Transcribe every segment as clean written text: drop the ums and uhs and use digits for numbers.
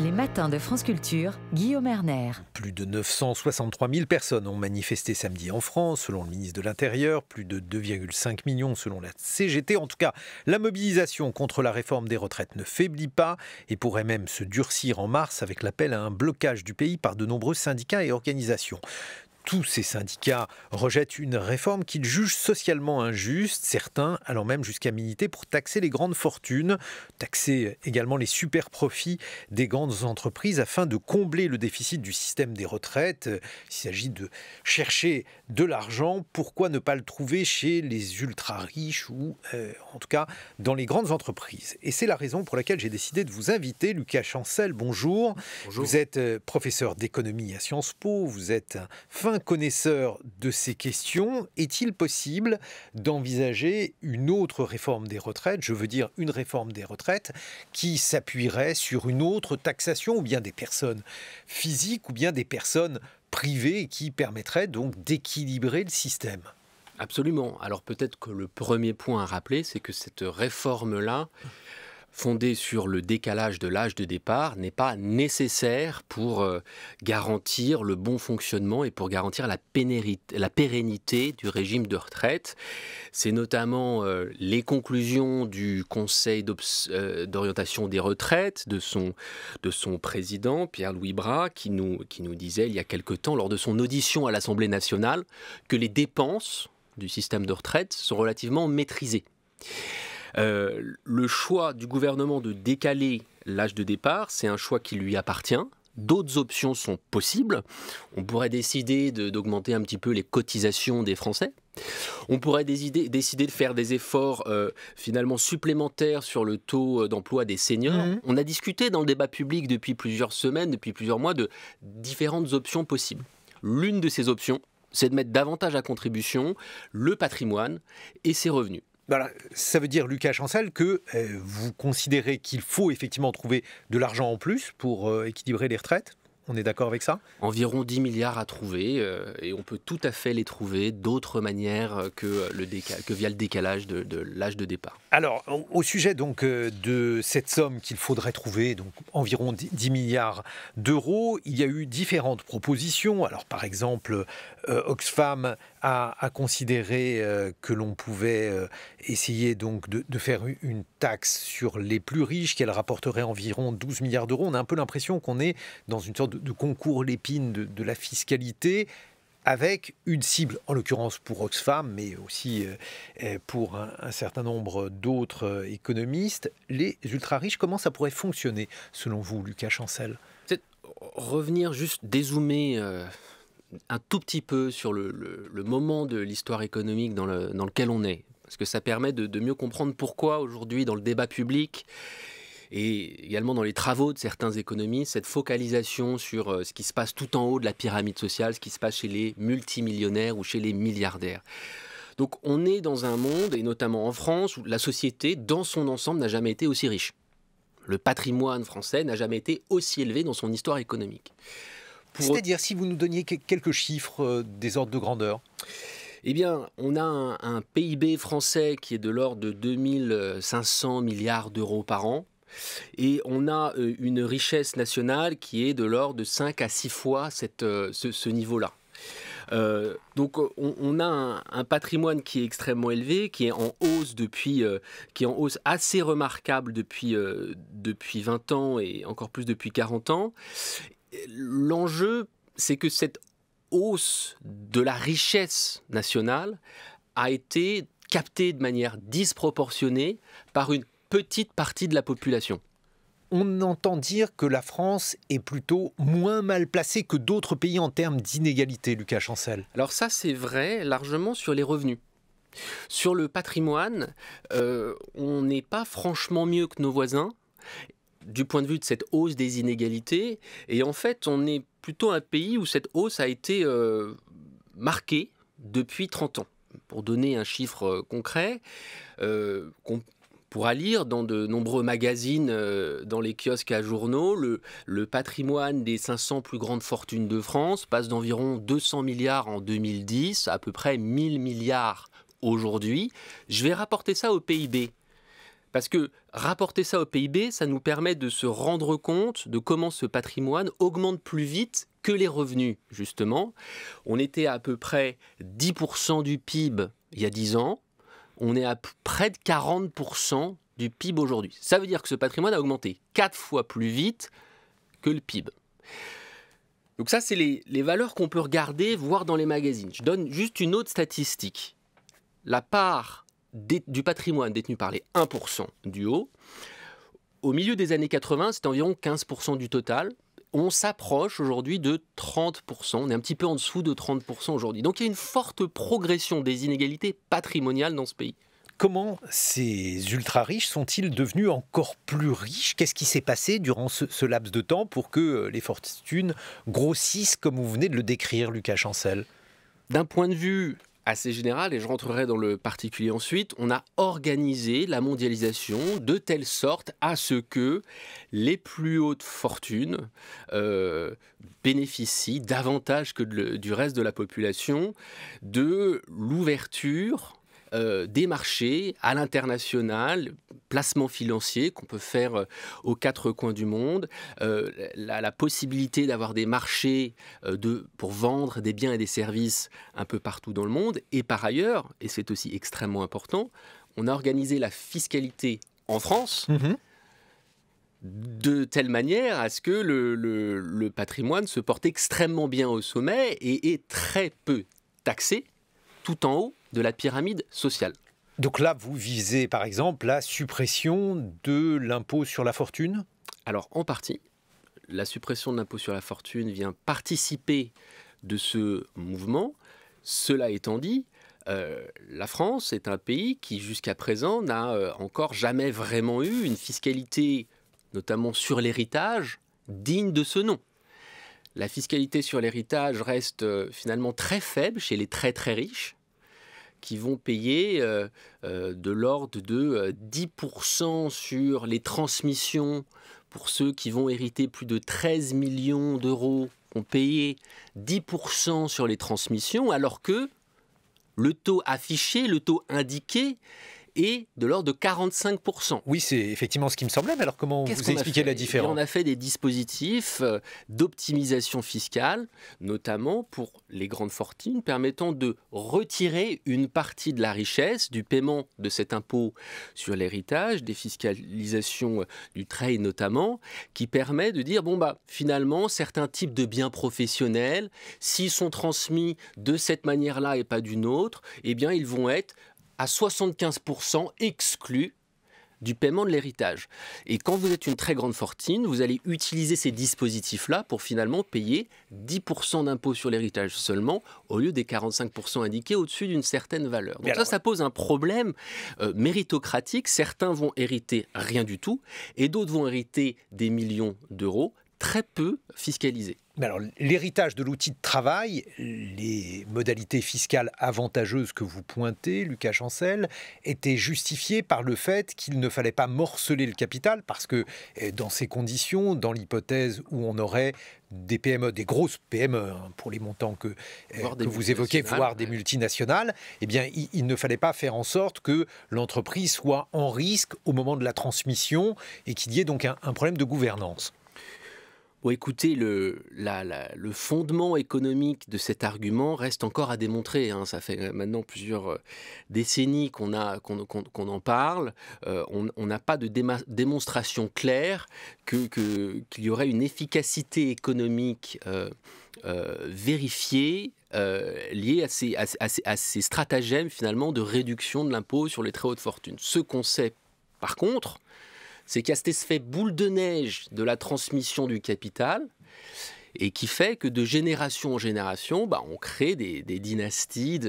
Les matins de France Culture, Guillaume Erner. Plus de 963 000 personnes ont manifesté samedi en France, selon le ministre de l'Intérieur. Plus de 2,5 millions selon la CGT. En tout cas, la mobilisation contre la réforme des retraites ne faiblit pas et pourrait même se durcir en mars avec l'appel à un blocage du pays par de nombreux syndicats et organisations. Tous ces syndicats rejettent une réforme qu'ils jugent socialement injuste, certains allant même jusqu'à militer pour taxer les grandes fortunes, taxer également les super profits des grandes entreprises afin de combler le déficit du système des retraites. Il s'agit de chercher de l'argent, pourquoi ne pas le trouver chez les ultra-riches ou en tout cas dans les grandes entreprises. Et c'est la raison pour laquelle j'ai décidé de vous inviter. Lucas Chancel, bonjour. Bonjour. Vous êtes professeur d'économie à Sciences Po, vous êtes un fin connaisseur de ces questions. Est-il possible d'envisager une autre réforme des retraites, je veux dire une réforme des retraites qui s'appuierait sur une autre taxation, ou bien des personnes physiques, ou bien des personnes privées, et qui permettrait donc d'équilibrer le système? Absolument. Alors peut-être que le premier point à rappeler, c'est que cette réforme-là, fondée sur le décalage de l'âge de départ, n'est pas nécessaire pour garantir le bon fonctionnement et pour garantir la pérennité du régime de retraite. C'est notamment les conclusions du Conseil d'orientation des retraites, de son président, Pierre-Louis Bras, qui nous disait il y a quelque temps, lors de son audition à l'Assemblée nationale, que les dépenses du système de retraite sont relativement maîtrisées. Le choix du gouvernement de décaler l'âge de départ, c'est un choix qui lui appartient. D'autres options sont possibles. On pourrait décider d'augmenter un petit peu les cotisations des Français. On pourrait décider de faire des efforts finalement supplémentaires sur le taux d'emploi des seniors. On a discuté dans le débat public depuis plusieurs semaines, depuis plusieurs mois, de différentes options possibles. L'une de ces options, c'est de mettre davantage à contribution le patrimoine et ses revenus. Voilà, ça veut dire, Lucas Chancel, que vous considérez qu'il faut effectivement trouver de l'argent en plus pour équilibrer les retraites? On est d'accord avec ça? Environ 10 milliards à trouver, et on peut tout à fait les trouver d'autres manières que via le décalage de l'âge de départ. Alors, au sujet donc de cette somme qu'il faudrait trouver, donc environ 10 milliards d'euros, il y a eu différentes propositions. Alors, par exemple, Oxfam a considéré que l'on pouvait essayer donc de faire une taxe sur les plus riches, qu'elle rapporterait environ 12 milliards d'euros. On a un peu l'impression qu'on est dans une sorte de concours l'épine de la fiscalité, avec une cible, en l'occurrence pour Oxfam, mais aussi pour un certain nombre d'autres économistes. Les ultra-riches, comment ça pourrait fonctionner, selon vous, Lucas Chancel? Peut-être revenir, juste dézoomer un tout petit peu sur le moment de l'histoire économique dans lequel on est. Parce que ça permet de mieux comprendre pourquoi, aujourd'hui, dans le débat public, et également dans les travaux de certains économistes, cette focalisation sur ce qui se passe tout en haut de la pyramide sociale, ce qui se passe chez les multimillionnaires ou chez les milliardaires. Donc on est dans un monde, et notamment en France, où la société, dans son ensemble, n'a jamais été aussi riche. Le patrimoine français n'a jamais été aussi élevé dans son histoire économique. C'est-à-dire, si vous nous donniez quelques chiffres des ordres de grandeur? Eh bien, on a un PIB français qui est de l'ordre de 2500 milliards d'euros par an. Et on a une richesse nationale qui est de l'ordre de 5 à 6 fois ce niveau-là. Donc on a un patrimoine qui est extrêmement élevé, qui est en hausse qui est en hausse assez remarquable depuis 20 ans et encore plus depuis 40 ans. L'enjeu, c'est que cette hausse de la richesse nationale a été captée de manière disproportionnée par une petite partie de la population. On entend dire que la France est plutôt moins mal placée que d'autres pays en termes d'inégalité, Lucas Chancel. Alors ça, c'est vrai largement sur les revenus. Sur le patrimoine, on n'est pas franchement mieux que nos voisins du point de vue de cette hausse des inégalités. Et en fait, on est plutôt un pays où cette hausse a été marquée depuis 30 ans. Pour donner un chiffre concret, qu'on pourra lire dans de nombreux magazines, dans les kiosques à journaux, le patrimoine des 500 plus grandes fortunes de France passe d'environ 200 milliards en 2010 à peu près 1000 milliards aujourd'hui. Je vais rapporter ça au PIB. Parce que rapporter ça au PIB, ça nous permet de se rendre compte de comment ce patrimoine augmente plus vite que les revenus, justement. On était à peu près 10% du PIB il y a 10 ans. On est à près de 40% du PIB aujourd'hui. Ça veut dire que ce patrimoine a augmenté 4 fois plus vite que le PIB. Donc ça, c'est les valeurs qu'on peut regarder, voir dans les magazines. Je donne juste une autre statistique. La part du patrimoine détenu par les 1% du haut, au milieu des années 80, c'était environ 15% du total. On s'approche aujourd'hui de 30%. On est un petit peu en dessous de 30% aujourd'hui. Donc il y a une forte progression des inégalités patrimoniales dans ce pays. Comment ces ultra-riches sont-ils devenus encore plus riches? Qu'est-ce qui s'est passé durant ce laps de temps pour que les fortunes grossissent, comme vous venez de le décrire, Lucas Chancel? D'un point de vue assez général, et je rentrerai dans le particulier ensuite, on a organisé la mondialisation de telle sorte à ce que les plus hautes fortunes bénéficient davantage que du reste de la population de l'ouverture des marchés à l'international, placements financiers qu'on peut faire aux quatre coins du monde, la possibilité d'avoir des marchés pour vendre des biens et des services un peu partout dans le monde. Et par ailleurs, et c'est aussi extrêmement important, on a organisé la fiscalité en France de telle manière à ce que le patrimoine se porte extrêmement bien au sommet et est très peu taxé tout en haut de la pyramide sociale. Donc là, vous visez par exemple la suppression de l'impôt sur la fortune? Alors en partie, la suppression de l'impôt sur la fortune vient participer de ce mouvement. Cela étant dit, la France est un pays qui jusqu'à présent n'a encore jamais vraiment eu une fiscalité, notamment sur l'héritage, digne de ce nom. La fiscalité sur l'héritage reste finalement très faible chez les très très riches, qui vont payer de l'ordre de 10% sur les transmissions pour ceux qui vont hériter plus de 13 millions d'euros, vont payer 10% sur les transmissions, alors que le taux affiché, le taux indiqué, est de l'ordre de 45%. Oui, c'est effectivement ce qui me semblait, mais alors comment vous expliquez la différence? On a fait des dispositifs d'optimisation fiscale, notamment pour les grandes fortunes, permettant de retirer une partie de la richesse du paiement de cet impôt sur l'héritage, des fiscalisations du trade notamment, qui permet de dire, finalement, certains types de biens professionnels, s'ils sont transmis de cette manière-là et pas d'une autre, eh bien, ils vont être à 75% exclus du paiement de l'héritage. Et quand vous êtes une très grande fortune, vous allez utiliser ces dispositifs-là pour finalement payer 10% d'impôt sur l'héritage seulement, au lieu des 45% indiqués au-dessus d'une certaine valeur. Donc ça pose un problème méritocratique. Certains vont hériter rien du tout, et d'autres vont hériter des millions d'euros, très peu fiscalisés. Mais alors, l'héritage de l'outil de travail, les modalités fiscales avantageuses que vous pointez, Lucas Chancel, étaient justifiées par le fait qu'il ne fallait pas morceler le capital, parce que dans ces conditions, dans l'hypothèse où on aurait des PME, des grosses PME, pour les montants que vous évoquez, voire des multinationales, eh bien, il ne fallait pas faire en sorte que l'entreprise soit en risque au moment de la transmission et qu'il y ait donc un problème de gouvernance. Bon, écoutez, le fondement économique de cet argument reste encore à démontrer. Ça fait maintenant plusieurs décennies qu'on en parle. On n'a pas de démonstration claire qu'il y aurait une efficacité économique vérifiée liée à ces stratagèmes finalement de réduction de l'impôt sur les très hautes fortunes. Ce qu'on sait par contre, c'est qu'il y a cet effet boule de neige de la transmission du capital et qui fait que de génération en génération, on crée des dynasties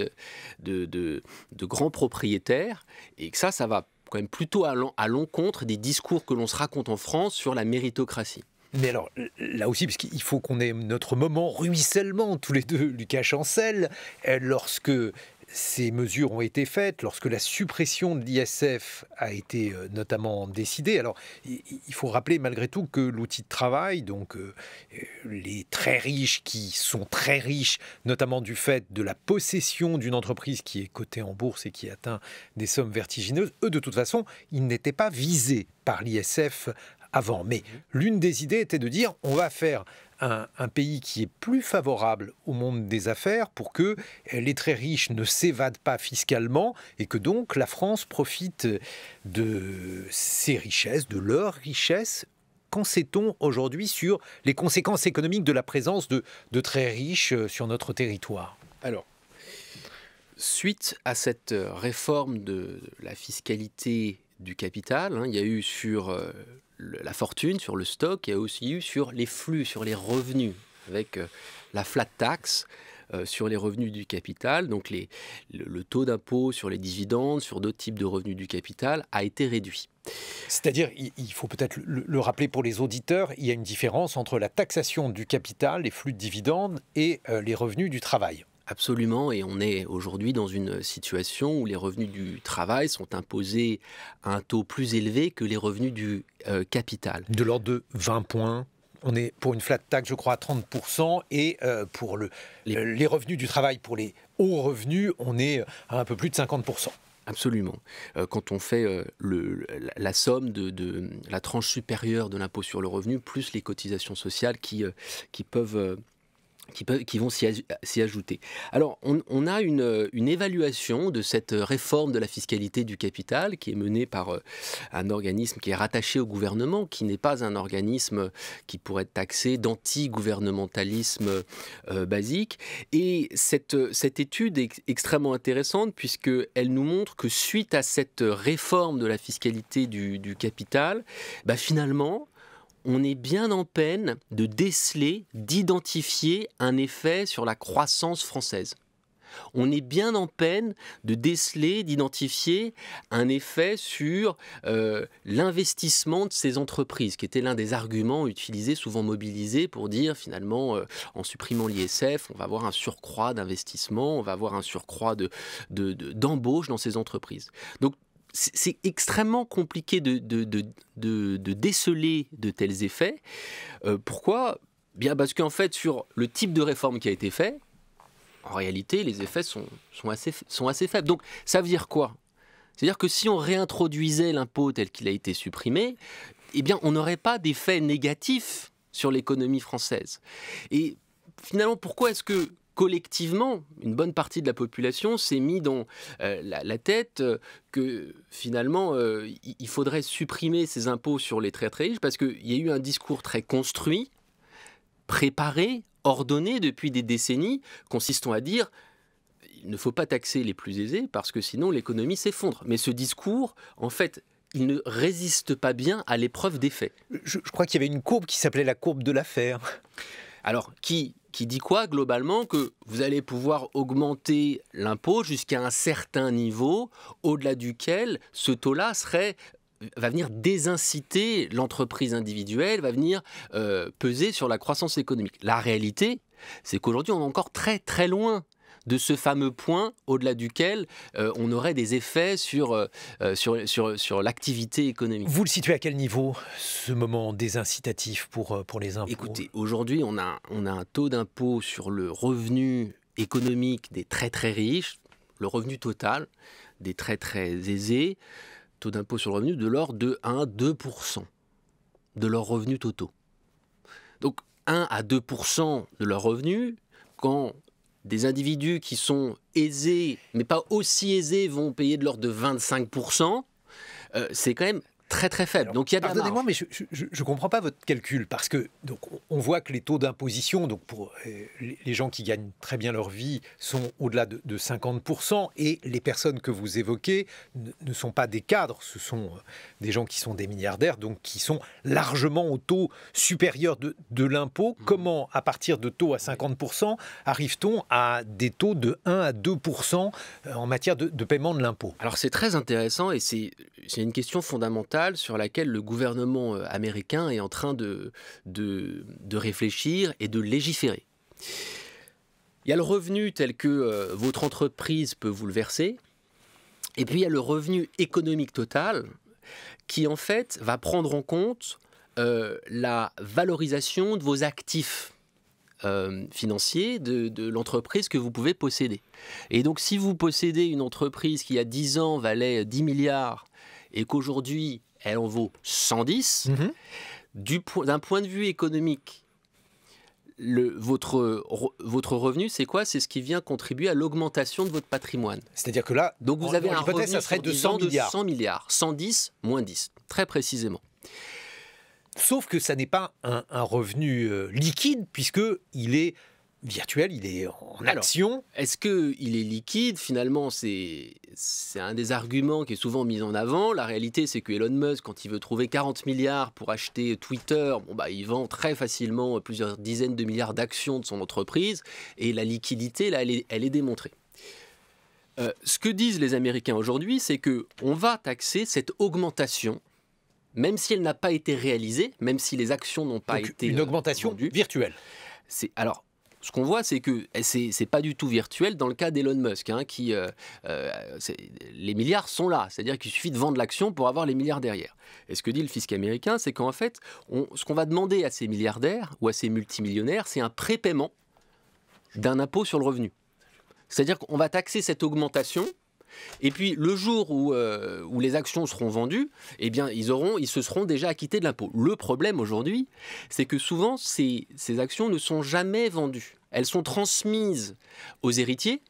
de grands propriétaires et que ça va quand même plutôt à l'encontre des discours que l'on se raconte en France sur la méritocratie. Mais alors, là aussi, parce qu'il faut qu'on ait notre moment ruissellement, tous les deux, Lucas Chancel, lorsque ces mesures ont été faites, lorsque la suppression de l'ISF a été notamment décidée, alors il faut rappeler malgré tout que l'outil de travail, donc les très riches qui sont très riches, notamment du fait de la possession d'une entreprise qui est cotée en bourse et qui atteint des sommes vertigineuses, eux de toute façon, ils n'étaient pas visés par l'ISF avant. Mais l'une des idées était de dire on va faire un pays qui est plus favorable au monde des affaires pour que les très riches ne s'évadent pas fiscalement et que donc la France profite de ses richesses, de leurs richesses. Qu'en sait-on aujourd'hui sur les conséquences économiques de la présence de très riches sur notre territoire ? Alors, suite à cette réforme de la fiscalité du capital, il y a eu sur la fortune, sur le stock, il y a aussi eu sur les flux, sur les revenus, avec la flat tax sur les revenus du capital. Donc le taux d'impôt sur les dividendes, sur d'autres types de revenus du capital, a été réduit. C'est-à-dire, il faut peut-être le rappeler pour les auditeurs, il y a une différence entre la taxation du capital, les flux de dividendes, et les revenus du travail. Absolument, et on est aujourd'hui dans une situation où les revenus du travail sont imposés à un taux plus élevé que les revenus du capital. De l'ordre de 20 points. On est pour une flat tax, je crois, à 30%, et pour les revenus du travail, pour les hauts revenus, on est à un peu plus de 50%. Absolument. Quand on fait la somme de la tranche supérieure de l'impôt sur le revenu, plus les cotisations sociales qui vont s'y ajouter. Alors, on a une évaluation de cette réforme de la fiscalité du capital qui est menée par un organisme qui est rattaché au gouvernement, qui n'est pas un organisme qui pourrait être taxé d'anti-gouvernementalisme basique. Et cette étude est extrêmement intéressante puisqu'elle nous montre que suite à cette réforme de la fiscalité du capital, finalement, on est bien en peine de déceler, d'identifier un effet sur la croissance française. On est bien en peine de déceler, d'identifier un effet sur l'investissement de ces entreprises, qui était l'un des arguments utilisés, souvent mobilisés, pour dire finalement, en supprimant l'ISF, on va avoir un surcroît d'investissement, on va avoir un surcroît d'embauche dans ces entreprises. Donc, c'est extrêmement compliqué de déceler de tels effets. Pourquoi ? Bien parce qu'en fait, sur le type de réforme qui a été fait, en réalité, les effets sont assez faibles. Donc, ça veut dire quoi ? C'est-à-dire que si on réintroduisait l'impôt tel qu'il a été supprimé, eh bien, on n'aurait pas d'effet négatif sur l'économie française. Et finalement, pourquoi est-ce que collectivement, une bonne partie de la population s'est mis dans la tête que finalement, il faudrait supprimer ces impôts sur les très très riches parce qu'il y a eu un discours très construit, préparé, ordonné depuis des décennies, consistant à dire il ne faut pas taxer les plus aisés parce que sinon l'économie s'effondre. Mais ce discours, en fait, il ne résiste pas bien à l'épreuve des faits. Je crois qu'il y avait une courbe qui s'appelait la courbe de l'affaire. Alors, qui dit quoi globalement ? Que vous allez pouvoir augmenter l'impôt jusqu'à un certain niveau, au-delà duquel ce taux-là va venir désinciter l'entreprise individuelle, va venir peser sur la croissance économique. La réalité, c'est qu'aujourd'hui, on est encore très très loin de ce fameux point au-delà duquel on aurait des effets sur l'activité économique. Vous le situez à quel niveau, ce moment désincitatif pour les impôts ? Écoutez, aujourd'hui, on a un taux d'impôt sur le revenu économique des très très riches, le revenu total des très très aisés, taux d'impôt sur le revenu de l'ordre de 1 à 2% de leurs revenus totaux. Donc 1 à 2% de leurs revenus, quand des individus qui sont aisés, mais pas aussi aisés, vont payer de l'ordre de 25%, c'est quand même très très faible. Alors, donc il y a de la marge. Pardonnez-moi, mais je ne comprends pas votre calcul, parce que donc, on voit que les taux d'imposition, donc pour les gens qui gagnent très bien leur vie, sont au-delà de 50%, et les personnes que vous évoquez ne sont pas des cadres, ce sont des gens qui sont des milliardaires, donc qui sont largement au taux supérieur de l'impôt. Comment, à partir de taux à 50%, arrive-t-on à des taux de 1 à 2% en matière de paiement de l'impôt ? Alors c'est très intéressant, et c'est une question fondamentale sur laquelle le gouvernement américain est en train de réfléchir et de légiférer. Il y a le revenu tel que votre entreprise peut vous le verser. Et puis il y a le revenu économique total qui en fait va prendre en compte la valorisation de vos actifs financiers de l'entreprise que vous pouvez posséder. Et donc si vous possédez une entreprise qui il y a 10 ans valait 10 milliards et qu'aujourd'hui elle en vaut 110, d'un point de vue économique, votre revenu, c'est quoi? C'est ce qui vient contribuer à l'augmentation de votre patrimoine. C'est-à-dire que là, donc vous avez un revenu ça serait de 100 milliards. De 100 milliards. 110 moins 10, très précisément. Sauf que ça n'est pas un revenu liquide, puisqu'il est virtuel, il est en action. Est-ce qu'il est liquide? Finalement, c'est un des arguments qui est souvent mis en avant. La réalité, c'est que Elon Musk, quand il veut trouver 40 milliards pour acheter Twitter, il vend très facilement plusieurs dizaines de milliards d'actions de son entreprise. Et la liquidité, là, elle est démontrée. Ce que disent les Américains aujourd'hui, c'est qu'on va taxer cette augmentation, même si elle n'a pas été réalisée, même si les actions n'ont pas été une augmentation vendues. Virtuelle. Alors, ce qu'on voit, c'est que c'est pas du tout virtuel dans le cas d'Elon Musk, les milliards sont là, c'est-à-dire qu'il suffit de vendre l'action pour avoir les milliards derrière. Et ce que dit le fisc américain, c'est qu'en fait, ce qu'on va demander à ces milliardaires ou à ces multimillionnaires, c'est un prépaiement d'un impôt sur le revenu. C'est-à-dire qu'on va taxer cette augmentation. Et puis le jour où les actions seront vendues, eh bien ils se seront déjà acquittés de l'impôt. Le problème aujourd'hui, c'est que souvent ces actions ne sont jamais vendues. Elles sont transmises aux héritiers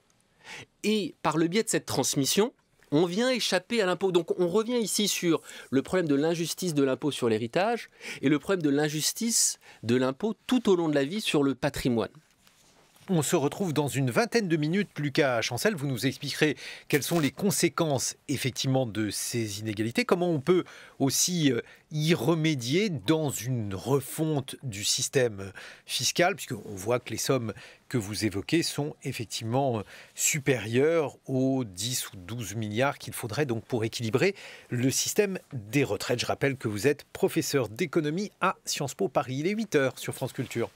et par le biais de cette transmission, on vient échapper à l'impôt. Donc on revient ici sur le problème de l'injustice de l'impôt sur l'héritage et le problème de l'injustice de l'impôt tout au long de la vie sur le patrimoine. On se retrouve dans une vingtaine de minutes. Lucas Chancel, vous nous expliquerez quelles sont les conséquences effectivement de ces inégalités, comment on peut aussi y remédier dans une refonte du système fiscal, puisqu'on voit que les sommes que vous évoquez sont effectivement supérieures aux 10 ou 12 milliards qu'il faudrait donc pour équilibrer le système des retraites. Je rappelle que vous êtes professeur d'économie à Sciences Po Paris. Il est 8h sur France Culture.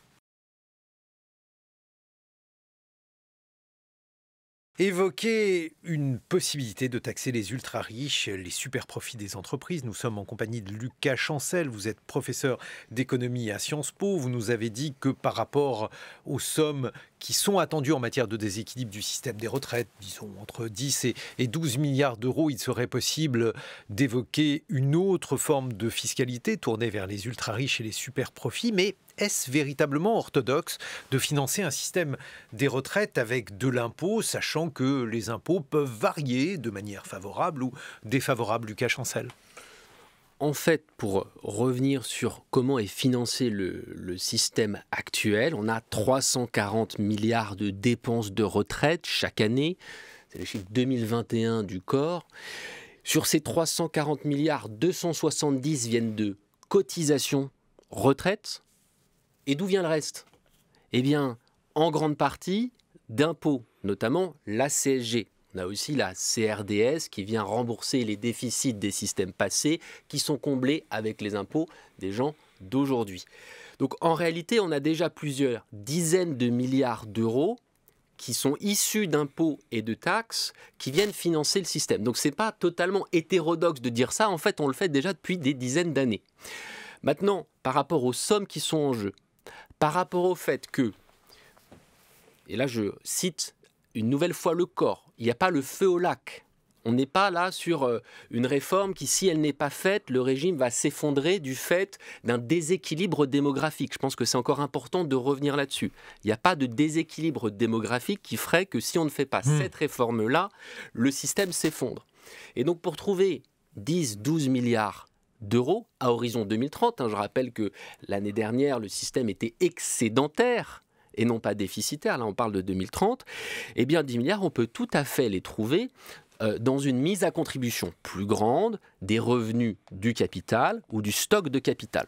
Évoquer une possibilité de taxer les ultra-riches, les super-profits des entreprises. Nous sommes en compagnie de Lucas Chancel. Vous êtes professeur d'économie à Sciences Po. Vous nous avez dit que par rapport aux sommes qui sont attendues en matière de déséquilibre du système des retraites, disons entre 10 et 12 milliards d'euros, il serait possible d'évoquer une autre forme de fiscalité tournée vers les ultra-riches et les super-profits. Mais est-ce véritablement orthodoxe de financer un système des retraites avec de l'impôt, sachant que les impôts peuvent varier de manière favorable ou défavorable, Lucas Chancel? En fait, pour revenir sur comment est financé le système actuel, on a 340 milliards de dépenses de retraite chaque année. C'est le chiffre 2021 du corps. Sur ces 340 milliards, 270 viennent de cotisations retraite. Et d'où vient le reste? Eh bien, en grande partie, d'impôts, notamment la CSG. On a aussi la CRDS qui vient rembourser les déficits des systèmes passés qui sont comblés avec les impôts des gens d'aujourd'hui. Donc en réalité, on a déjà plusieurs dizaines de milliards d'euros qui sont issus d'impôts et de taxes qui viennent financer le système. Donc ce n'est pas totalement hétérodoxe de dire ça. En fait, on le fait déjà depuis des dizaines d'années. Maintenant, par rapport aux sommes qui sont en jeu, par rapport au fait que, et là je cite une nouvelle fois le corps, il n'y a pas le feu au lac. On n'est pas là sur une réforme qui, si elle n'est pas faite, le régime va s'effondrer du fait d'un déséquilibre démographique. Je pense que c'est encore important de revenir là-dessus. Il n'y a pas de déséquilibre démographique qui ferait que si on ne fait pas cette réforme-là, le système s'effondre. Et donc pour trouver 10-12 milliards d'euros à horizon 2030, je rappelle que l'année dernière, le système était excédentaire et non pas déficitaire, là on parle de 2030, eh bien 10 milliards, on peut tout à fait les trouver dans une mise à contribution plus grande des revenus du capital ou du stock de capital.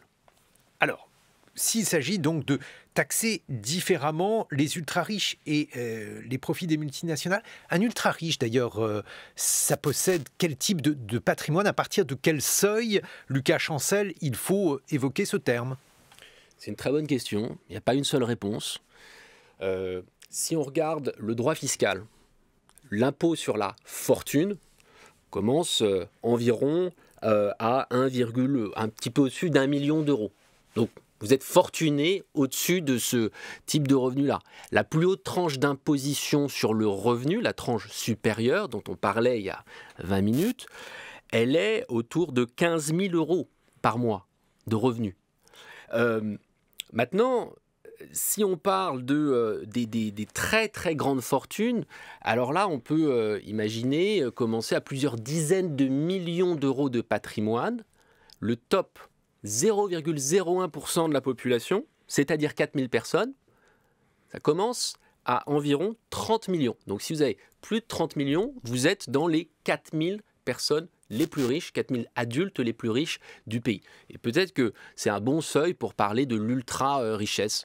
Alors, s'il s'agit donc de taxer différemment les ultra-riches et les profits des multinationales, un ultra-riche d'ailleurs, ça possède quel type de patrimoine? À partir de quel seuil, Lucas Chancel, il faut évoquer ce terme? C'est une très bonne question, il n'y a pas une seule réponse. Si on regarde le droit fiscal, l'impôt sur la fortune commence environ à un petit peu au-dessus d'1 million d'euros. Donc, vous êtes fortuné au-dessus de ce type de revenu-là. La plus haute tranche d'imposition sur le revenu, la tranche supérieure dont on parlait il y a 20 minutes, elle est autour de 15 000 euros par mois de revenus. Maintenant, si on parle des très très grandes fortunes, alors là on peut imaginer commencer à plusieurs dizaines de millions d'euros de patrimoine. Le top 0,01% de la population, c'est-à-dire 4000 personnes, ça commence à environ 30 millions. Donc si vous avez plus de 30 millions, vous êtes dans les 4000 personnes les plus riches, 4000 adultes les plus riches du pays. Et peut-être que c'est un bon seuil pour parler de l'ultra-richesse.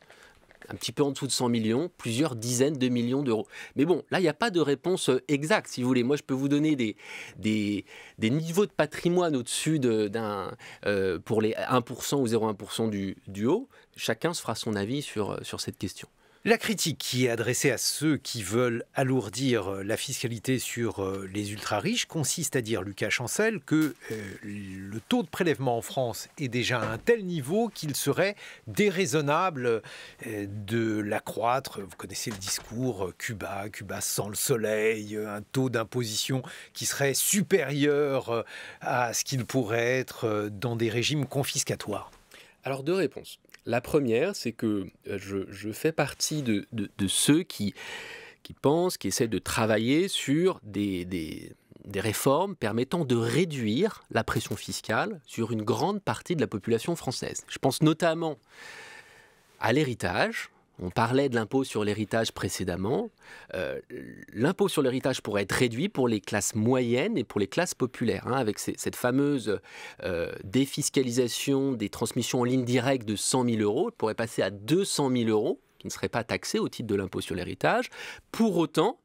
Un petit peu en dessous de 100 millions, plusieurs dizaines de millions d'euros. Mais bon, là, il n'y a pas de réponse exacte, si vous voulez. Moi, je peux vous donner des niveaux de patrimoine au-dessus pour les 1% ou 0,1% du haut. Chacun se fera son avis sur cette question. La critique qui est adressée à ceux qui veulent alourdir la fiscalité sur les ultra-riches consiste à dire, Lucas Chancel, que le taux de prélèvement en France est déjà à un tel niveau qu'il serait déraisonnable de l'accroître. Vous connaissez le discours Cuba sans le soleil, un taux d'imposition qui serait supérieur à ce qu'il pourrait être dans des régimes confiscatoires. Alors, deux réponses. La première, c'est que je fais partie de ceux qui pensent, qui essaient de travailler sur des réformes permettant de réduire la pression fiscale sur une grande partie de la population française. Je pense notamment à l'héritage. On parlait de l'impôt sur l'héritage précédemment. L'impôt sur l'héritage pourrait être réduit pour les classes moyennes et pour les classes populaires, avec cette fameuse défiscalisation des transmissions en ligne directe de 100 000 euros. Elle pourrait passer à 200 000 euros, qui ne seraient pas taxés au titre de l'impôt sur l'héritage. Pour autant,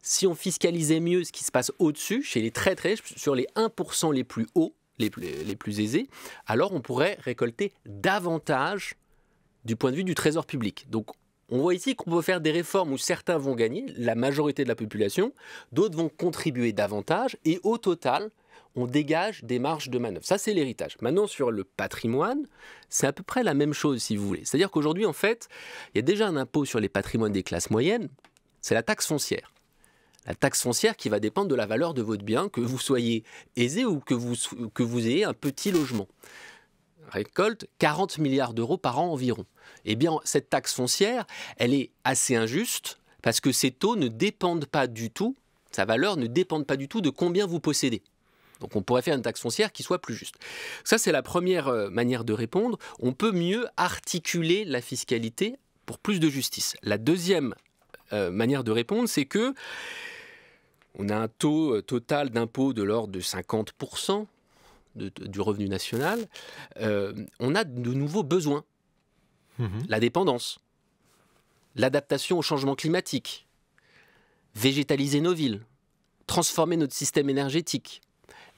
si on fiscalisait mieux ce qui se passe au-dessus, chez les très très riches, sur les 1% les plus hauts, les plus aisés, alors on pourrait récolter davantage du point de vue du trésor public. Donc, on voit ici qu'on peut faire des réformes où certains vont gagner, la majorité de la population, d'autres vont contribuer davantage, et au total, on dégage des marges de manœuvre. Ça, c'est l'héritage. Maintenant, sur le patrimoine, c'est à peu près la même chose, si vous voulez. C'est-à-dire qu'aujourd'hui, en fait, il y a déjà un impôt sur les patrimoines des classes moyennes, c'est la taxe foncière. La taxe foncière qui va dépendre de la valeur de votre bien, que vous soyez aisé ou que vous ayez un petit logement. Récolte 40 milliards d'euros par an environ. Eh bien, cette taxe foncière, elle est assez injuste parce que ces taux ne dépendent pas du tout, sa valeur ne dépend pas du tout de combien vous possédez. Donc on pourrait faire une taxe foncière qui soit plus juste. Ça, c'est la première manière de répondre. On peut mieux articuler la fiscalité pour plus de justice. La deuxième manière de répondre, c'est que on a un taux total d'impôt de l'ordre de 50%. Du revenu national, on a de nouveaux besoins. La dépendance, l'adaptation au changement climatique, végétaliser nos villes, transformer notre système énergétique.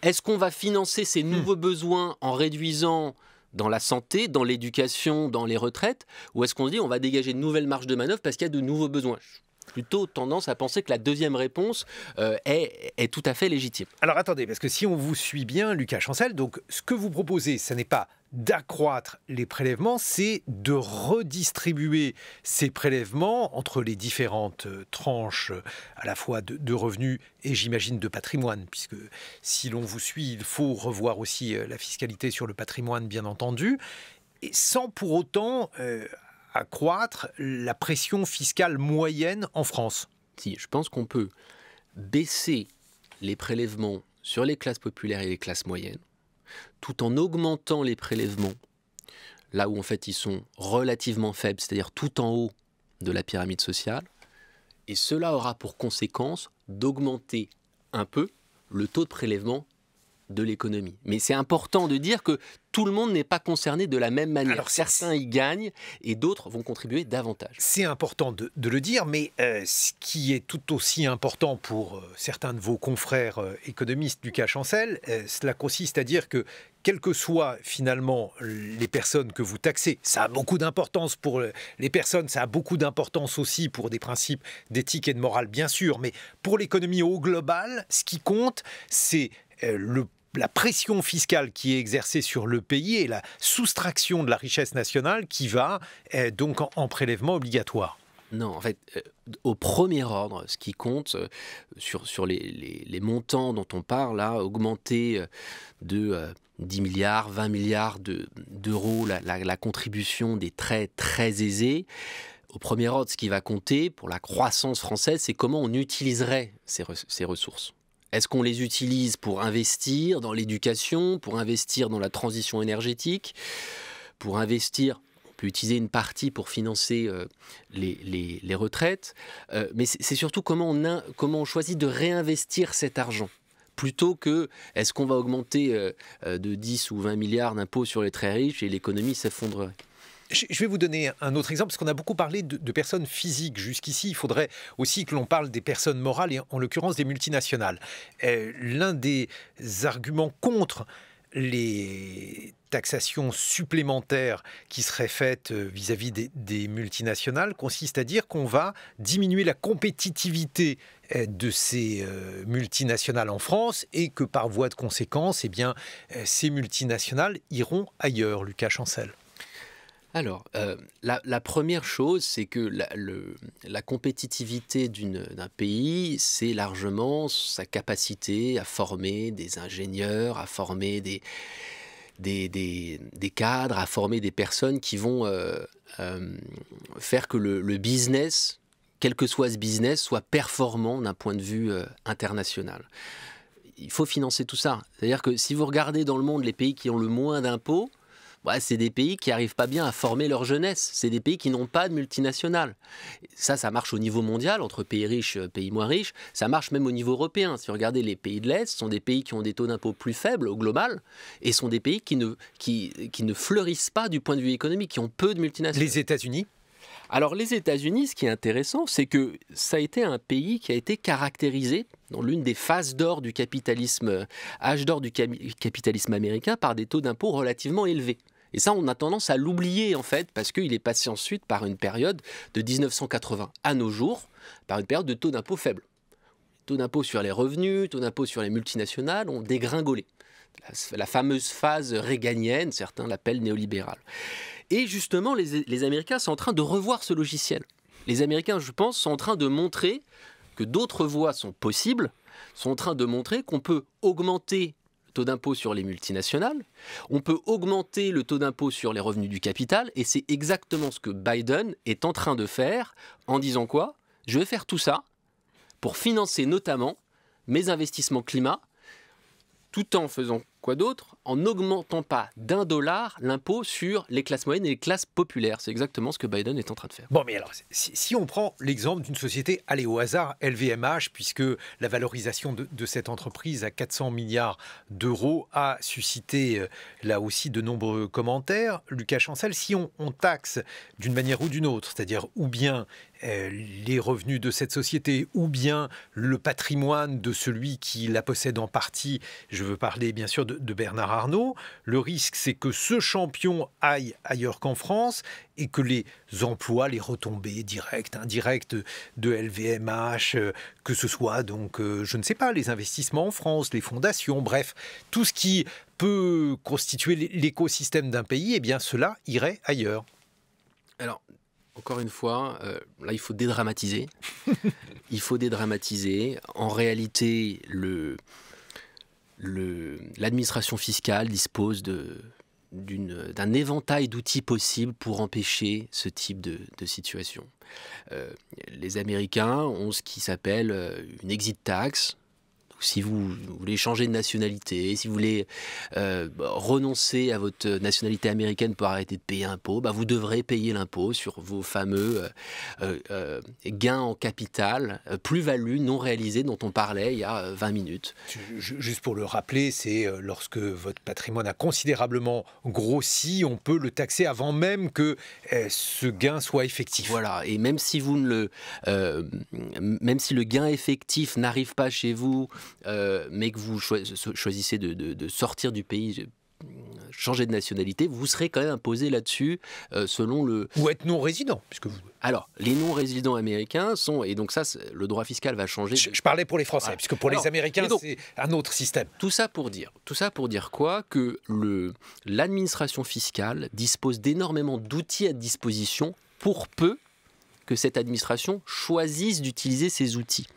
Est-ce qu'on va financer ces nouveaux besoins en réduisant dans la santé, dans l'éducation, dans les retraites, ou est-ce qu'on se dit on va dégager de nouvelles marges de manœuvre parce qu'il y a de nouveaux besoins ? Plutôt tendance à penser que la deuxième réponse est tout à fait légitime. Alors attendez, parce que si on vous suit bien, Lucas Chancel, donc ce que vous proposez, ce n'est pas d'accroître les prélèvements, c'est de redistribuer ces prélèvements entre les différentes tranches à la fois de revenus et j'imagine de patrimoine, puisque si l'on vous suit, il faut revoir aussi la fiscalité sur le patrimoine, bien entendu, et sans pour autant accroître la pression fiscale moyenne en France. Si, je pense qu'on peut baisser les prélèvements sur les classes populaires et les classes moyennes, tout en augmentant les prélèvements là où en fait ils sont relativement faibles, c'est-à-dire tout en haut de la pyramide sociale, et cela aura pour conséquence d'augmenter un peu le taux de prélèvement de l'économie. Mais c'est important de dire que tout le monde n'est pas concerné de la même manière. Alors, certains y gagnent et d'autres vont contribuer davantage. C'est important de le dire, mais ce qui est tout aussi important pour certains de vos confrères économistes, Lucas Chancel, cela consiste à dire que quelles que soient finalement les personnes que vous taxez, ça a beaucoup d'importance pour les personnes, ça a beaucoup d'importance aussi pour des principes d'éthique et de morale, bien sûr, mais pour l'économie au global, ce qui compte, c'est la pression fiscale qui est exercée sur le pays et la soustraction de la richesse nationale qui va donc en prélèvement obligatoire. Non, en fait, au premier ordre, ce qui compte sur les montants dont on parle, là, augmenter de 10 milliards, 20 milliards d'euros la contribution des très, très aisés. Au premier ordre, ce qui va compter pour la croissance française, c'est comment on utiliserait ces ressources. Est-ce qu'on les utilise pour investir dans l'éducation, pour investir dans la transition énergétique, pour investir... On peut utiliser une partie pour financer les retraites, mais c'est surtout comment on choisit de réinvestir cet argent. Plutôt que, est-ce qu'on va augmenter de 10 ou 20 milliards d'impôts sur les très riches et l'économie s'effondrerait? Je vais vous donner un autre exemple, parce qu'on a beaucoup parlé de personnes physiques jusqu'ici. Il faudrait aussi que l'on parle des personnes morales, et en l'occurrence des multinationales. L'un des arguments contre les taxations supplémentaires qui seraient faites vis-à-vis des multinationales consiste à dire qu'on va diminuer la compétitivité de ces multinationales en France et que par voie de conséquence, eh bien, ces multinationales iront ailleurs, Lucas Chancel. Alors, la première chose, c'est que la compétitivité d'un pays, c'est largement sa capacité à former des ingénieurs, à former des cadres, à former des personnes qui vont faire que le business, quel que soit ce business, soit performant d'un point de vue international. Il faut financer tout ça. C'est-à-dire que si vous regardez dans le monde les pays qui ont le moins d'impôts, c'est des pays qui n'arrivent pas bien à former leur jeunesse. C'est des pays qui n'ont pas de multinationales. Ça marche au niveau mondial, entre pays riches et pays moins riches. Ça marche même au niveau européen. Si vous regardez les pays de l'Est, ce sont des pays qui ont des taux d'impôt plus faibles au global et sont des pays qui ne fleurissent pas du point de vue économique, qui ont peu de multinationales. Les États-Unis ? Alors les États-Unis, ce qui est intéressant, c'est que ça a été un pays qui a été caractérisé dans l'une des phases d'or du capitalisme, âge d'or du capitalisme américain, par des taux d'impôt relativement élevés. Et ça, on a tendance à l'oublier en fait, parce qu'il est passé ensuite par une période de 1980 à nos jours, par une période de taux d'impôt faible. Taux d'impôt sur les revenus, taux d'impôt sur les multinationales ont dégringolé. La fameuse phase réganienne, certains l'appellent néolibérale. Et justement, les Américains sont en train de revoir ce logiciel. Les Américains, je pense, sont en train de montrer que d'autres voies sont possibles, sont en train de montrer qu'on peut augmenter le taux d'impôt sur les multinationales, on peut augmenter le taux d'impôt sur les revenus du capital, et c'est exactement ce que Biden est en train de faire en disant quoi? Je vais faire tout ça pour financer notamment mes investissements climat, tout en faisant quoi d'autre? En n'augmentant pas d'$1 l'impôt sur les classes moyennes et les classes populaires. C'est exactement ce que Biden est en train de faire. Bon, mais alors, si on prend l'exemple d'une société, allez au hasard, LVMH, puisque la valorisation de cette entreprise à 400 milliards d'euros a suscité là aussi de nombreux commentaires. Lucas Chancel, si on taxe d'une manière ou d'une autre, c'est-à-dire ou bien les revenus de cette société ou bien le patrimoine de celui qui la possède en partie, je veux parler bien sûr de Bernard Arnault, le risque c'est que ce champion aille ailleurs qu'en France et que les emplois, les retombées directes, indirectes de LVMH, que ce soit donc, je ne sais pas, les investissements en France, les fondations, bref, tout ce qui peut constituer l'écosystème d'un pays, eh bien cela irait ailleurs. Alors, encore une fois, là, il faut dédramatiser. Il faut dédramatiser. En réalité, l'administration fiscale dispose d'un éventail d'outils possibles pour empêcher ce type de situation. Les Américains ont ce qui s'appelle une exit tax. Si vous voulez changer de nationalité, si vous voulez renoncer à votre nationalité américaine pour arrêter de payer impôt, vous devrez payer l'impôt sur vos fameux gains en capital, plus-value non réalisée dont on parlait il y a 20 minutes. Juste pour le rappeler, c'est lorsque votre patrimoine a considérablement grossi, on peut le taxer avant même que ce gain soit effectif. Voilà, et même si même si le gain effectif n'arrive pas chez vous, mais que vous choisissez de sortir du pays changez de nationalité, vous serez quand même imposé là-dessus selon le... Ou être non-résident, puisque vous... Alors, les non-résidents américains sont... Et donc ça, le droit fiscal va changer. Je parlais pour les Français, voilà. Puisque pour les Américains, c'est un autre système. Tout ça pour dire quoi? Que l'administration fiscale dispose d'énormément d'outils à disposition pour peu que cette administration choisisse d'utiliser ces outils.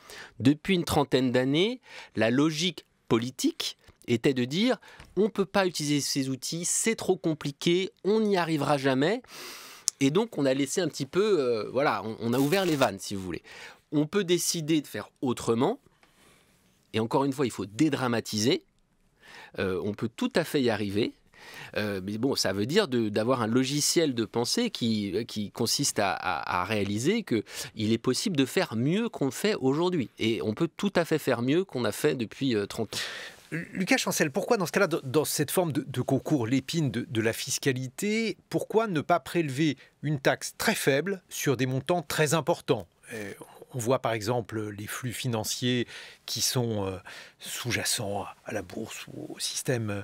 Depuis une trentaine d'années, la logique politique était de dire on ne peut pas utiliser ces outils, c'est trop compliqué, on n'y arrivera jamais. Et donc on a laissé un petit peu, on a ouvert les vannes si vous voulez. On peut décider de faire autrement, et encore une fois il faut dédramatiser, on peut tout à fait y arriver. Mais bon, ça veut dire d'avoir un logiciel de pensée qui consiste à réaliser qu'il est possible de faire mieux qu'on fait aujourd'hui. Et on peut tout à fait faire mieux qu'on a fait depuis 30 ans. Lucas Chancel, pourquoi dans ce cas-là, dans cette forme de concours l'épine de la fiscalité, pourquoi ne pas prélever une taxe très faible sur des montants très importants ? On voit par exemple les flux financiers qui sont sous-jacents à la bourse ou au système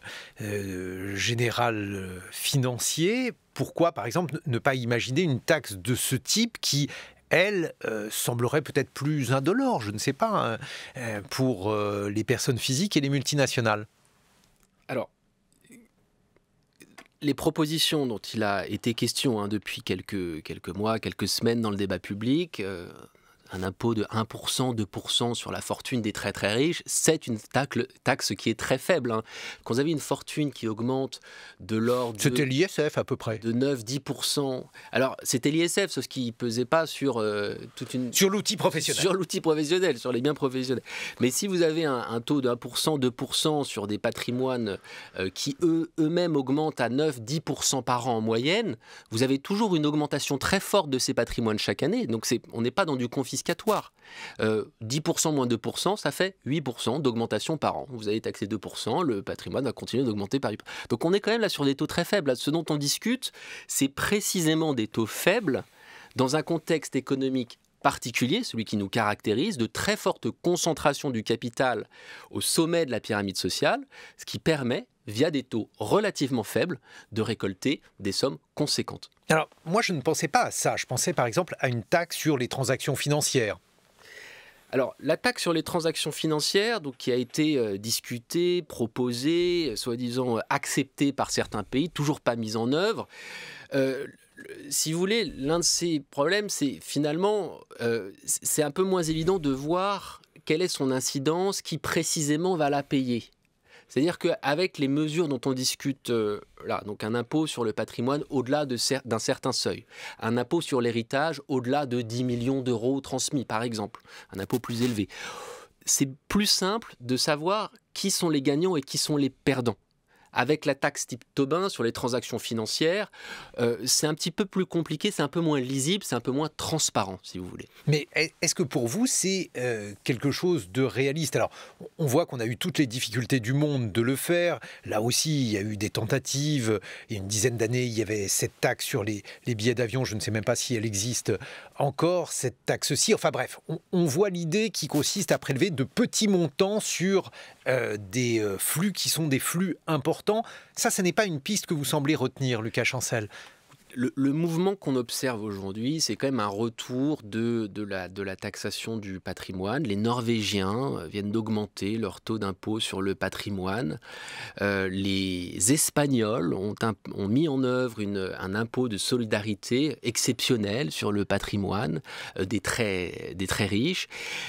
général financier. Pourquoi par exemple ne pas imaginer une taxe de ce type qui, elle, semblerait peut-être plus indolore, je ne sais pas, pour les personnes physiques et les multinationales? Alors, les propositions dont il a été question depuis quelques mois, quelques semaines dans le débat public, un impôt de 1%, 2% sur la fortune des très très riches, c'est une taxe qui est très faible. Quand vous avez une fortune qui augmente de l'ordre... C'était l'ISF à peu près. De 9-10%. Alors, c'était l'ISF, ce qui ne pesait pas sur toute une... Sur l'outil professionnel. Sur l'outil professionnel, sur les biens professionnels. Mais si vous avez un taux de 1%, 2% sur des patrimoines qui eux-mêmes augmentent à 9-10% par an en moyenne, vous avez toujours une augmentation très forte de ces patrimoines chaque année. Donc, on n'est pas dans du confiscatoire. 10% moins 2%, ça fait 8% d'augmentation par an. Vous avez taxé 2%, le patrimoine va continuer d'augmenter par 8%. Donc on est quand même là sur des taux très faibles. Ce dont on discute, c'est précisément des taux faibles dans un contexte économique particulier, celui qui nous caractérise, de très forte concentration du capital au sommet de la pyramide sociale, ce qui permet, via des taux relativement faibles, de récolter des sommes conséquentes. Alors, moi, je ne pensais pas à ça. Je pensais, par exemple, à une taxe sur les transactions financières. Alors, la taxe sur les transactions financières, donc, qui a été discutée, proposée, soi-disant acceptée par certains pays, toujours pas mise en œuvre. Si vous voulez, l'un de ces problèmes, c'est finalement, c'est un peu moins évident de voir quelle est son incidence, qui précisément va la payer. C'est-à-dire qu'avec les mesures dont on discute là, donc un impôt sur le patrimoine au-delà d'un certain seuil, un impôt sur l'héritage au-delà de 10 millions d'euros transmis, par exemple, un impôt plus élevé, c'est plus simple de savoir qui sont les gagnants et qui sont les perdants. Avec la taxe type Tobin sur les transactions financières, c'est un petit peu plus compliqué, c'est un peu moins lisible, c'est un peu moins transparent, si vous voulez. Mais est-ce que pour vous, c'est quelque chose de réaliste? Alors, on voit qu'on a eu toutes les difficultés du monde de le faire. Là aussi, il y a eu des tentatives. Il y a une dizaine d'années, il y avait cette taxe sur les billets d'avion. Je ne sais même pas si elle existe encore, cette taxe-ci. Enfin bref, on voit l'idée qui consiste à prélever de petits montants sur des flux qui sont des flux importants. Ça, ce n'est pas une piste que vous semblez retenir, Lucas Chancel. Le mouvement qu'on observe aujourd'hui, c'est quand même un retour de la taxation du patrimoine. Les Norvégiens viennent d'augmenter leur taux d'impôt sur le patrimoine. Les Espagnols ont mis en œuvre un impôt de solidarité exceptionnel sur le patrimoine des très riches.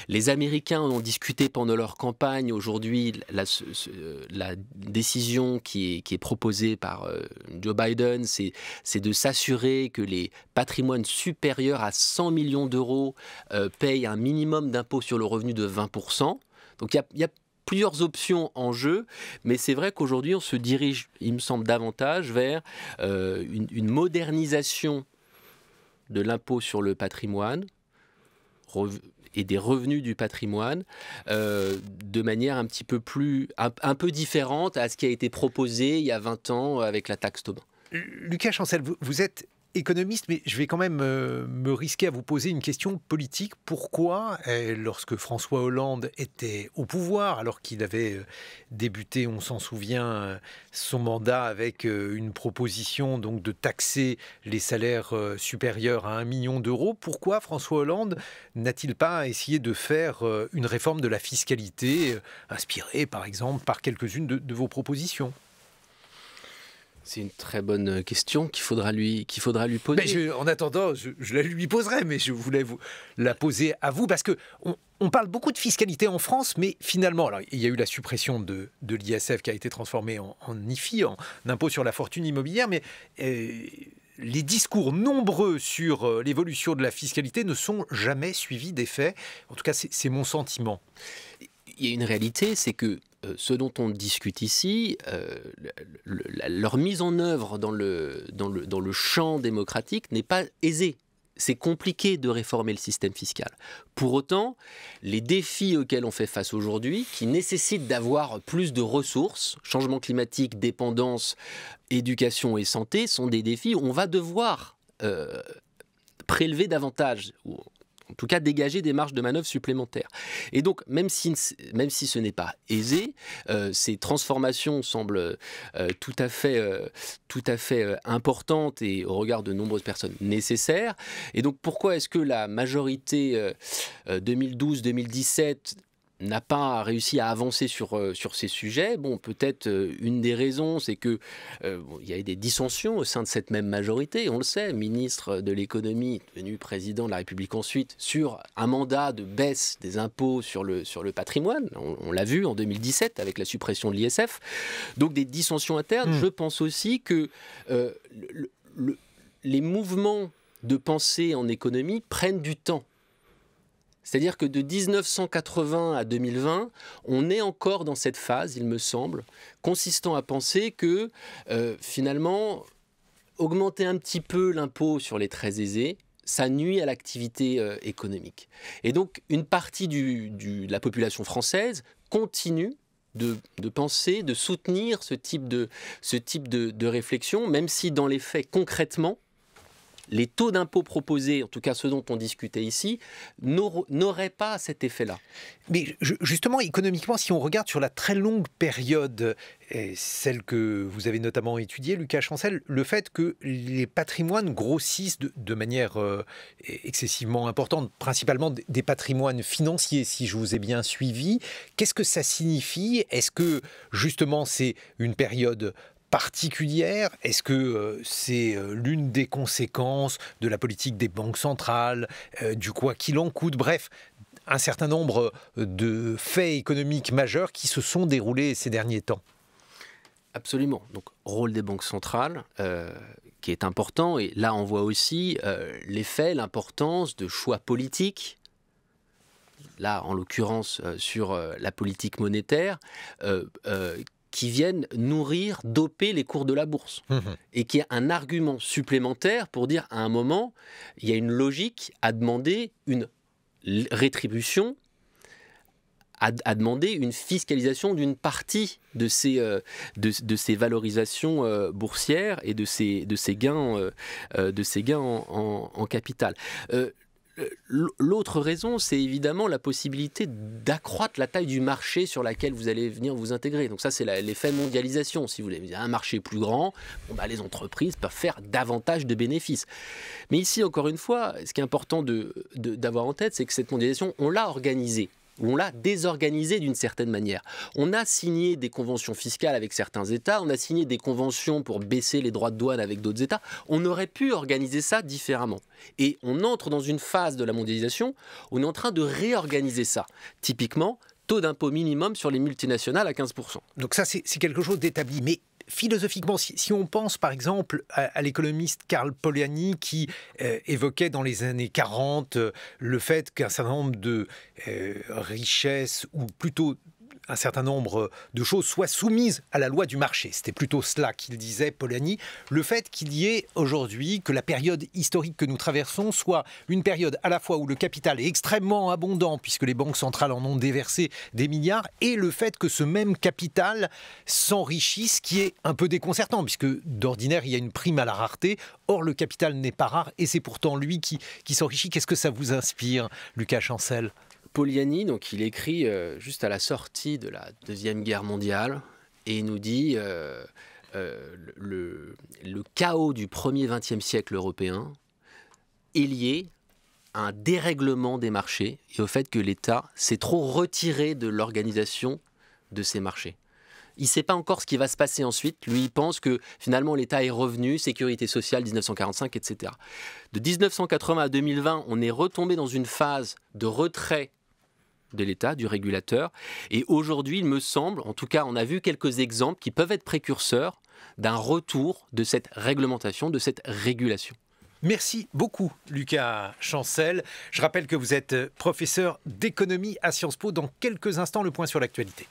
Les Américains en ont discuté pendant leur campagne. Aujourd'hui, la décision qui est proposée par Joe Biden, c'est de s'assurer que les patrimoines supérieurs à 100 millions d'euros payent un minimum d'impôt sur le revenu de 20%. Donc il y a plusieurs options en jeu, mais c'est vrai qu'aujourd'hui on se dirige, il me semble, davantage vers une modernisation de l'impôt sur le patrimoine et des revenus du patrimoine de manière un petit peu un peu différente à ce qui a été proposé il y a 20 ans avec la taxe Tobin. Lucas Chancel, vous êtes économiste, mais je vais quand même me risquer à vous poser une question politique. Pourquoi, lorsque François Hollande était au pouvoir, alors qu'il avait débuté, on s'en souvient, son mandat avec une proposition donc de taxer les salaires supérieurs à 1 million d'euros, pourquoi François Hollande n'a-t-il pas essayé de faire une réforme de la fiscalité, inspirée par exemple par quelques-unes de vos propositions ? C'est une très bonne question qu'il faudra lui poser. En attendant, je la lui poserai, mais je voulais vous la poser à vous, parce qu'on parle beaucoup de fiscalité en France, mais finalement, alors, il y a eu la suppression de l'ISF qui a été transformée en IFI, en impôt sur la fortune immobilière, mais les discours nombreux sur l'évolution de la fiscalité ne sont jamais suivis d'effet. En tout cas, c'est mon sentiment. Il y a une réalité, c'est que ce dont on discute ici, leur mise en œuvre dans le champ démocratique n'est pas aisée. C'est compliqué de réformer le système fiscal. Pour autant, les défis auxquels on fait face aujourd'hui, qui nécessitent d'avoir plus de ressources, changement climatique, dépendance, éducation et santé, sont des défis où on va devoir prélever davantage, en tout cas dégager des marges de manœuvre supplémentaires. Et donc, même si ce n'est pas aisé, ces transformations semblent tout à fait importantes et au regard de nombreuses personnes nécessaires. Et donc, pourquoi est-ce que la majorité 2012-2017 n'a pas réussi à avancer sur ces sujets? Bon, peut-être une des raisons, c'est que il y a eu des dissensions au sein de cette même majorité, on le sait, ministre de l'économie, devenu président de la République ensuite, sur un mandat de baisse des impôts sur le patrimoine. On l'a vu en 2017 avec la suppression de l'ISF. Donc des dissensions internes. Je pense aussi que les mouvements de pensée en économie prennent du temps. C'est-à-dire que de 1980 à 2020, on est encore dans cette phase, il me semble, consistant à penser que finalement, augmenter un petit peu l'impôt sur les très aisés, ça nuit à l'activité économique. Et donc, une partie de la population française continue de penser, de soutenir ce type de réflexion, même si dans les faits, concrètement, les taux d'impôt proposés, en tout cas ceux dont on discutait ici, n'auraient pas cet effet-là. Mais justement, économiquement, si on regarde sur la très longue période, celle que vous avez notamment étudiée, Lucas Chancel, le fait que les patrimoines grossissent de manière excessivement importante, principalement des patrimoines financiers, si je vous ai bien suivi, qu'est-ce que ça signifie? Est-ce que justement c'est une période particulière? Est-ce que c'est l'une des conséquences de la politique des banques centrales, du quoi qu'il en coûte, bref, un certain nombre de faits économiques majeurs qui se sont déroulés ces derniers temps? Absolument. Donc, rôle des banques centrales qui est important. Et là, on voit aussi l'effet, l'importance de choix politiques. Là, en l'occurrence, sur la politique monétaire, qui viennent nourrir, doper les cours de la bourse. Et qui est un argument supplémentaire pour dire, à un moment, il y a une logique à demander une rétribution, à demander une fiscalisation d'une partie de ces valorisations boursières et de ces gains en capital. L'autre raison, c'est évidemment la possibilité d'accroître la taille du marché sur laquelle vous allez venir vous intégrer. Donc ça, c'est l'effet mondialisation. Si vous voulez un marché plus grand, les entreprises peuvent faire davantage de bénéfices. Mais ici, encore une fois, ce qui est important d'avoir en tête, c'est que cette mondialisation, on l'a organisée. Ou on l'a désorganisé d'une certaine manière. On a signé des conventions fiscales avec certains États, on a signé des conventions pour baisser les droits de douane avec d'autres États. On aurait pu organiser ça différemment. Et on entre dans une phase de la mondialisation où on est en train de réorganiser ça. Typiquement, taux d'impôt minimum sur les multinationales à 15%. Donc ça, c'est quelque chose d'établi. Mais philosophiquement, si on pense par exemple à l'économiste Karl Polanyi qui évoquait dans les années 40 le fait qu'un certain nombre de richesses, ou plutôt un certain nombre de choses soient soumises à la loi du marché. C'était plutôt cela qu'il disait, Polanyi. Le fait qu'il y ait aujourd'hui, que la période historique que nous traversons soit une période à la fois où le capital est extrêmement abondant, puisque les banques centrales en ont déversé des milliards, et le fait que ce même capital s'enrichisse, qui est un peu déconcertant, puisque d'ordinaire, il y a une prime à la rareté. Or, le capital n'est pas rare, et c'est pourtant lui qui s'enrichit. Qu'est-ce que ça vous inspire, Lucas Chancel ? Polanyi, donc, il écrit juste à la sortie de la Deuxième Guerre mondiale, et il nous dit le chaos du premier XXe siècle européen est lié à un dérèglement des marchés et au fait que l'État s'est trop retiré de l'organisation de ces marchés. Il ne sait pas encore ce qui va se passer ensuite. Lui, il pense que finalement l'État est revenu, sécurité sociale 1945, etc. De 1980 à 2020, on est retombé dans une phase de retrait de l'État, du régulateur. Et aujourd'hui, il me semble, en tout cas, on a vu quelques exemples qui peuvent être précurseurs d'un retour de cette réglementation, de cette régulation. Merci beaucoup, Lucas Chancel. Je rappelle que vous êtes professeur d'économie à Sciences Po. Dans quelques instants, le point sur l'actualité.